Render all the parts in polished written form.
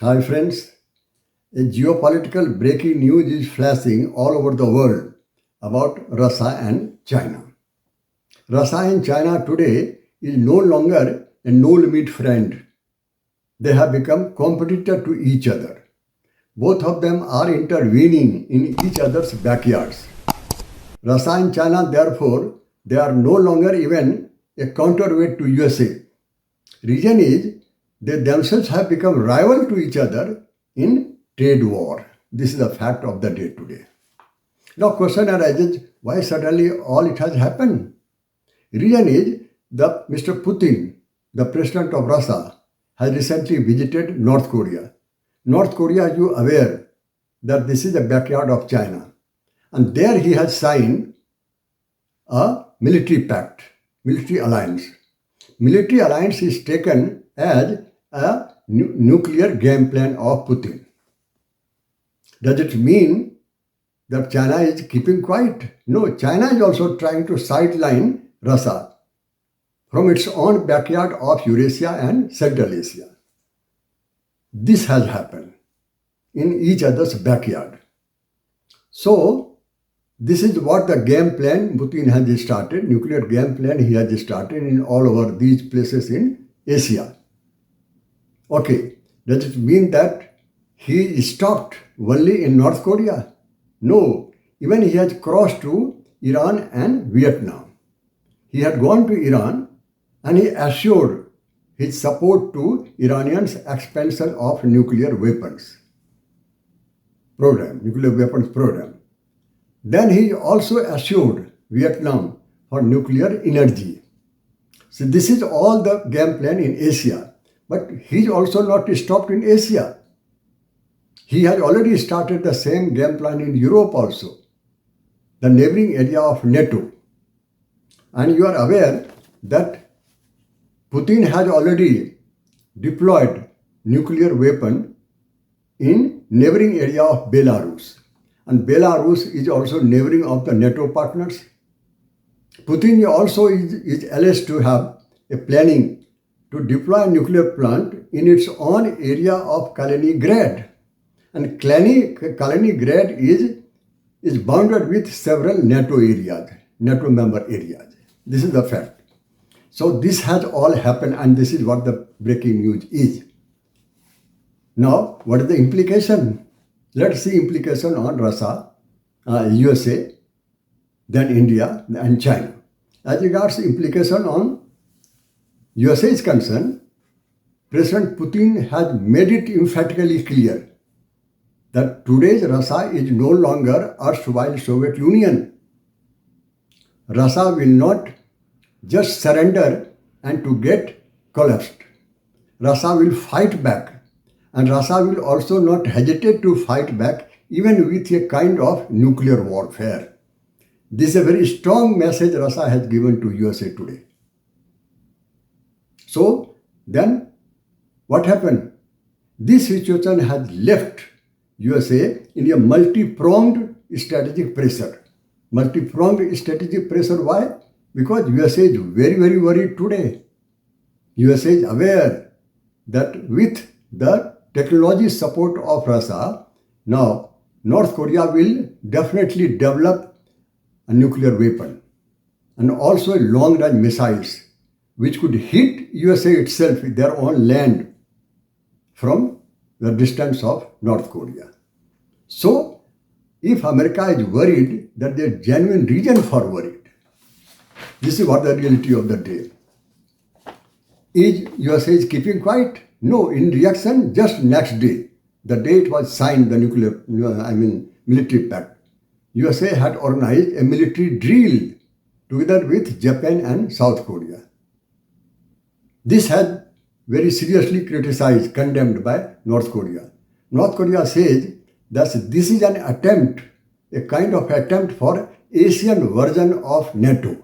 Hi friends, a geopolitical breaking news is flashing all over the world about Russia and China. Russia and China today is no longer a no-limit friend. They have become competitors to each other. Both of them are intervening in each other's backyards. Russia and China, therefore, they are no longer even a counterweight to USA. Reason is they themselves have become rival to each other in trade war. This is a fact of the day today. Now question arises, why suddenly all it has happened? Reason is the Mr. Putin, the president of Russia, has recently visited North Korea. North Korea, are you aware that this is the backyard of China? And there he has signed a military pact, military alliance. Military alliance is taken as a nuclear game plan of Putin. Does it mean that China is keeping quiet? No, China is also trying to sideline Russia from its own backyard of Eurasia and Central Asia. This has happened in each other's backyard. So, this is what the game plan Putin has started, nuclear game plan he has started in all over these places in Asia. Okay, does it mean that he stopped only in North Korea? No, even he has crossed to Iran and Vietnam. He had gone to Iran and he assured his support to Iranians' expansion of nuclear weapons program. Then he also assured Vietnam for nuclear energy. So this is all the game plan in Asia. But he is also not stopped in Asia. He has already started the same game plan in Europe also, the neighboring area of NATO. And you are aware that Putin has already deployed nuclear weapon in neighboring area of Belarus. And Belarus is also neighboring of the NATO partners. Putin also is alleged to have a planning to deploy a nuclear plant in its own area of Kaliningrad. And Kaliningrad is bounded with several NATO areas, NATO member areas. This is the fact. So this has all happened and this is what the breaking news is. Now, what is the implication? Let's see implication on Russia, USA, then India and China. As regards implication on USA is concerned, President Putin has made it emphatically clear that today's Russia is no longer erstwhile Soviet Union. Russia will not just surrender and to get collapsed. Russia will fight back, and Russia will also not hesitate to fight back even with a kind of nuclear warfare. This is a very strong message Russia has given to USA today. So then what happened? This situation has left USA in a multi-pronged strategic pressure. Multi-pronged strategic pressure, why? Because USA is very, very worried today. USA is aware that with the technology support of Russia, now North Korea will definitely develop a nuclear weapon and also long-range missiles which could hit USA itself with their own land from the distance of North Korea. So, if America is worried, that there is genuine reason for worried. This is what the reality of the day. Is USA is keeping quiet? No, in reaction, just next day, the day it was signed, the military pact, USA had organized a military drill together with Japan and South Korea. This had very seriously criticized, condemned by North Korea. North Korea says that this is an attempt, a kind of attempt for Asian version of NATO.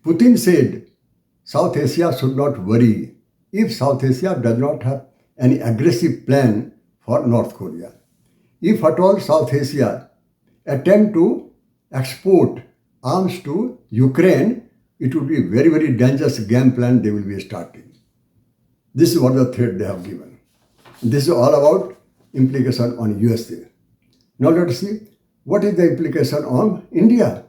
Putin said South Asia should not worry if South Asia does not have any aggressive plan for North Korea. If at all South Asia attempt to export arms to Ukraine, it would be a very, very dangerous game plan they will be starting. This is what the threat they have given. This is all about implication on USA. Now let us see what is the implication on India.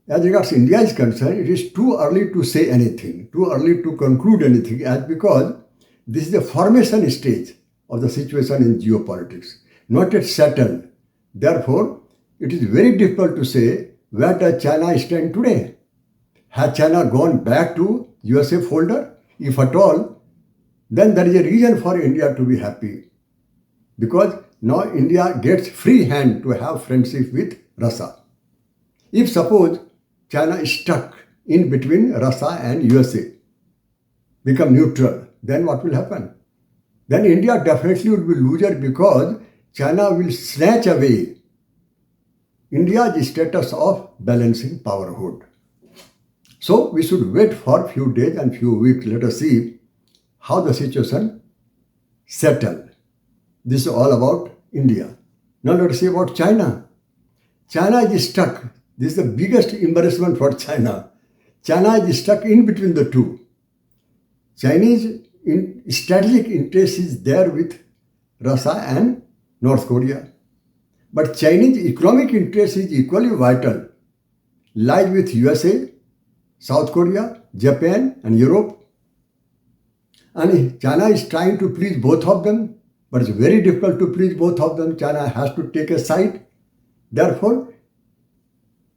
As regards India is concerned, it is too early to say anything, too early to conclude anything, as because this is the formation stage of the situation in geopolitics, not yet settled. Therefore, it is very difficult to say where does China stand today. Has China gone back to USA folder? If at all, then there is a reason for India to be happy, because now India gets free hand to have friendship with Russia. If suppose China is stuck in between Russia and USA, become neutral, then what will happen? Then India definitely will be loser, because China will snatch away India's status of balancing powerhood. So we should wait for few days and few weeks. Let us see how the situation settle. This is all about India. Now let us see about China. China is stuck. This is the biggest embarrassment for China. China is stuck in between the two. Chinese strategic interest is there with Russia and North Korea. But Chinese economic interest is equally vital, lies with USA, South Korea, Japan and Europe. And China is trying to please both of them, but it's very difficult to please both of them. China has to take a side. Therefore,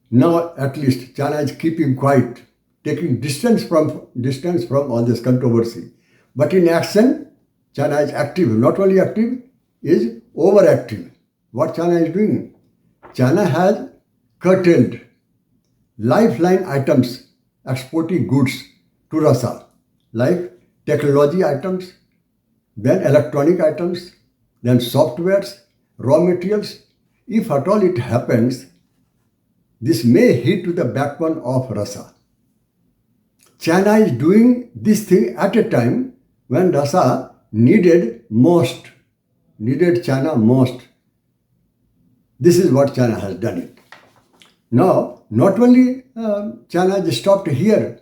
now at least China is keeping quiet, taking distance from all this controversy. But in action, China is active. Not only active, is overactive. What China is doing? China has curtailed lifeline items, exporting goods to Russia, like technology items, then electronic items, then softwares, raw materials. If at all it happens, this may hit to the backbone of Russia. China is doing this thing at a time when Russia needed China most. This is what China has done it. Now, not only China has stopped here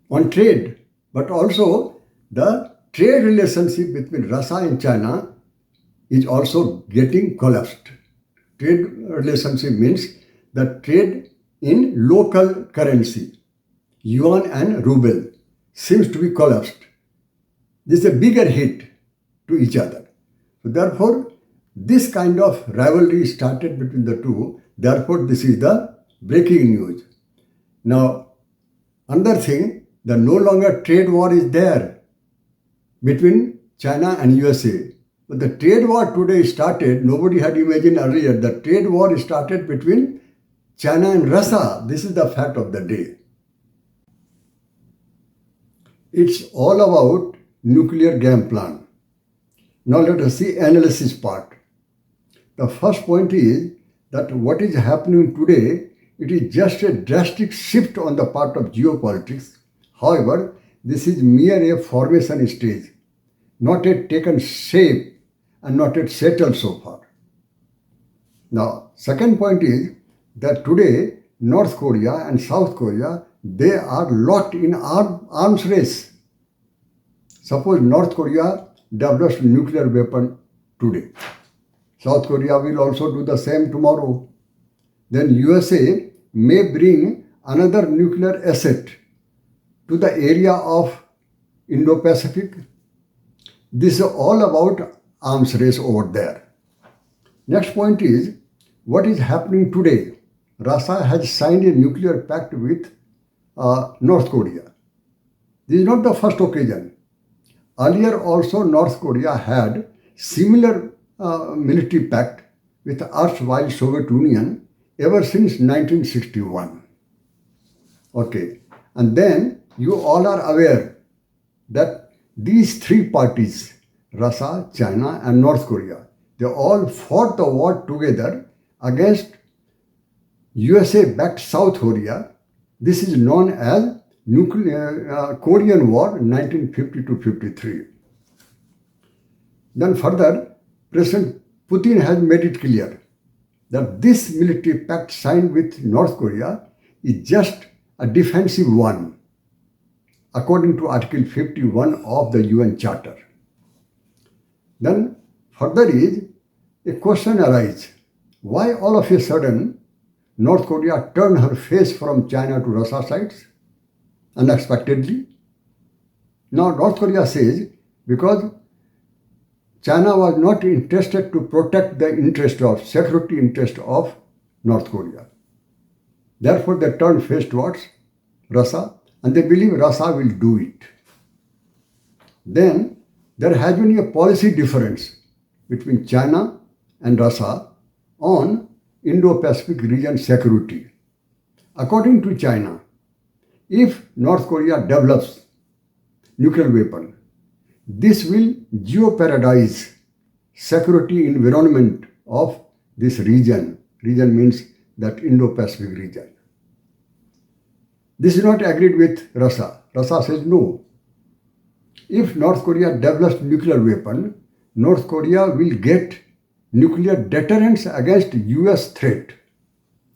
on trade, but also the trade relationship between Russia and China is also getting collapsed. Trade relationship means the trade in local currency, yuan and ruble, seems to be collapsed. This is a bigger hit to each other. So therefore, this kind of rivalry started between the two. Therefore, this is the breaking news. Now, another thing, the no longer trade war is there between China and USA. But the trade war today started, nobody had imagined earlier. The trade war started between China and Russia. This is the fact of the day. It's all about nuclear game plan. Now let us see analysis part. The first point is that what is happening today, it is just a drastic shift on the part of geopolitics. However, this is mere a formation stage, not yet taken shape and not yet settled so far. Now, second point is that today North Korea and South Korea, they are locked in arms race. Suppose North Korea develops nuclear weapon today. South Korea will also do the same tomorrow. Then USA may bring another nuclear asset to the area of Indo-Pacific. This is all about arms race over there. Next point is what is happening today. Russia has signed a nuclear pact with North Korea. This is not the first occasion. Earlier also North Korea had similar military pact with the erstwhile Soviet Union ever since 1961. Okay, and then you all are aware that these three parties, Russia, China and North Korea, they all fought the war together against USA-backed South Korea. This is known as Korean War 1950-53. Then further, President Putin has made it clear that this military pact signed with North Korea is just a defensive one, according to Article 51 of the UN Charter. Then further is a question arises. Why all of a sudden North Korea turned her face from China to Russia sides unexpectedly? Now North Korea says because China was not interested to protect the security interest of North Korea. Therefore, they turned face towards Russia and they believe Russia will do it. Then there has been a policy difference between China and Russia on Indo-Pacific region security. According to China, if North Korea develops nuclear weapon, this will jeopardize security environment of this region. Region means that Indo-Pacific region. This is not agreed with Russia. Russia says no. If North Korea develops nuclear weapon, North Korea will get nuclear deterrence against US threat.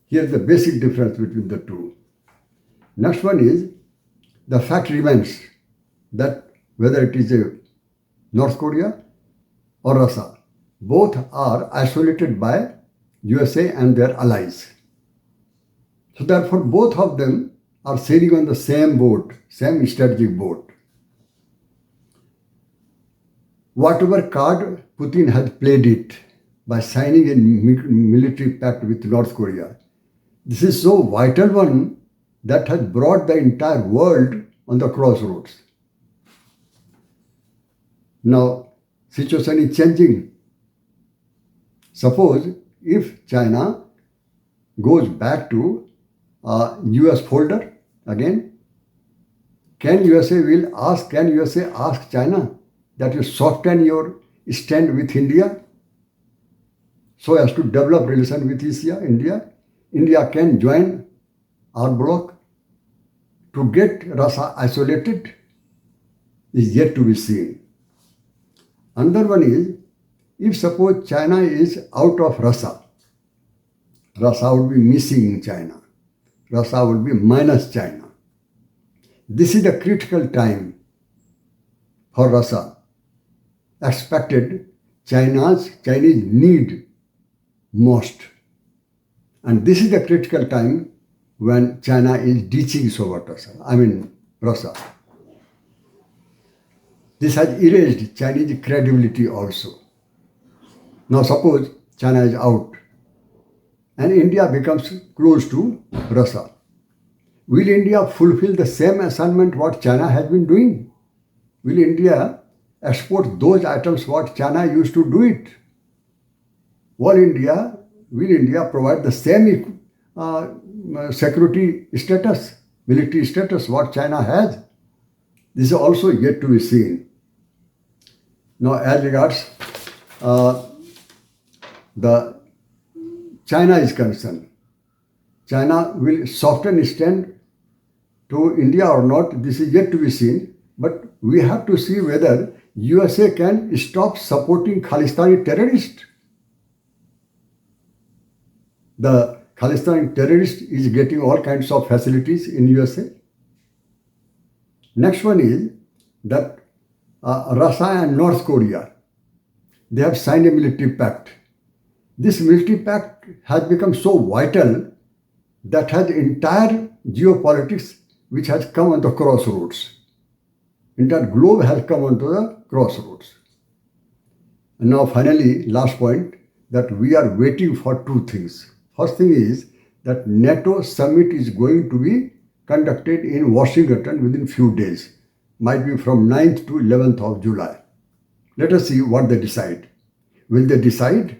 Here's the basic difference between the two. Next one is, the fact remains that whether it is North Korea or Russia, both are isolated by USA and their allies. So therefore, both of them are sailing on the same boat, same strategic boat. Whatever card Putin has played it by signing a military pact with North Korea, this is so vital one that has brought the entire world on the crossroads. Now, situation is changing. Suppose if China goes back to US folder again, can USA ask China that you soften your stand with India so as to develop relation with India? India can join our bloc to get Russia isolated is yet to be seen. Another one is, if suppose China is out of Russia, Russia would be missing China. Russia would be minus China. This is a critical time for Russia. Expected Chinese need most. And this is the critical time when China is ditching Russia. This has erased Chinese credibility also. Now suppose China is out and India becomes close to Russia. Will India fulfill the same assignment what China has been doing? Will India export those items what China used to do it? Will India provide the same security status, military status what China has? This is also yet to be seen. Now, as regards the China is concerned, China will soften stand to India or not. This is yet to be seen. But we have to see whether USA can stop supporting Khalistani terrorists. The Khalistani terrorist is getting all kinds of facilities in USA. Next one is that Russia and North Korea, they have signed a military pact. This military pact has become so vital that has entire geopolitics which has come on the crossroads. Entire globe has come onto the crossroads. And now finally, last point, that we are waiting for two things. First thing is that NATO summit is going to be conducted in Washington within few days. Might be from 9th to 11th of July. Let us see what they decide. Will they decide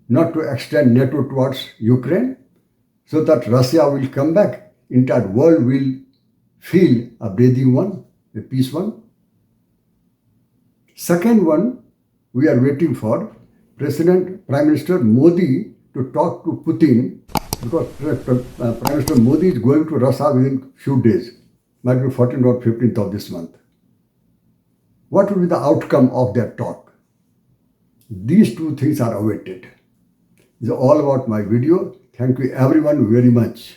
not to extend NATO towards Ukraine so that Russia will come back? Entire world will feel a breathing one, a peace one. Second one, we are waiting for Prime Minister Modi to talk to Putin, because Prime Minister Modi is going to Russia within few days, might be 14th or 15th of this month. What will be the outcome of that talk? These two things are awaited. This is all about my video. Thank you everyone very much.